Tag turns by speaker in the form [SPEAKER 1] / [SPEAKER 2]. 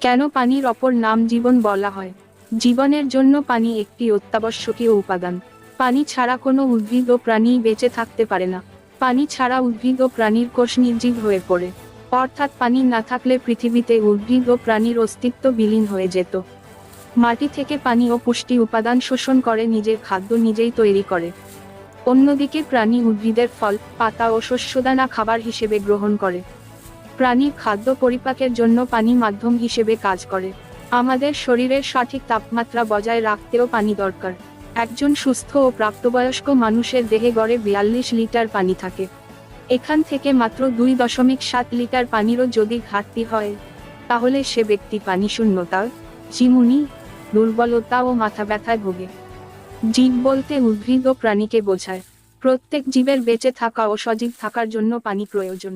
[SPEAKER 1] কেন পানির অপর নাম জীবন বলা হয়? জীবনের জন্য পানি একটি অত্যাবশ্যকীয় উপাদান। পানি ছাড়া কোনো উদ্ভিদ ও প্রাণী বেঁচে থাকতে পারে না। পানি ছাড়া উদ্ভিদ ও প্রাণীর কোষ নির্জীব হয়ে পড়ে। অর্থাৎ পানি না থাকলে পৃথিবীতে উদ্ভিদ ও প্রাণীর অস্তিত্ব বিলীন হয়ে যেত। মাটি থেকে পানি ও পুষ্টি উপাদান শোষণ করে নিজের খাদ্য নিজেই তৈরি করে। অন্যদিকে প্রাণী উদ্ভিদের ফল, পাতা ও শস্যদানা খাবার হিসেবে গ্রহণ করে। প্রাণীর খাদ্য পরিপাকের জন্য পানি মাধ্যম হিসেবে কাজ করে। আমাদের শরীরের সঠিক তাপমাত্রা বজায় রাখতেও পানি দরকার। একজন সুস্থ ও প্রাপ্তবয়স্ক মানুষের দেহে গড়ে 42 লিটার পানি থাকে। এখান থেকে মাত্র 2.7 লিটার পানিরও যদি ঘাটতি হয়, তাহলে সে ব্যক্তি পানি শূন্যতা, ঝিমুনি, দুর্বলতা ও মাথা ব্যথায় ভোগে। জীব বলতে উদ্ভিদ ও প্রাণীকে বোঝায়। প্রত্যেক জীবের বেঁচে থাকা ও সজীব থাকার জন্য পানি প্রয়োজন।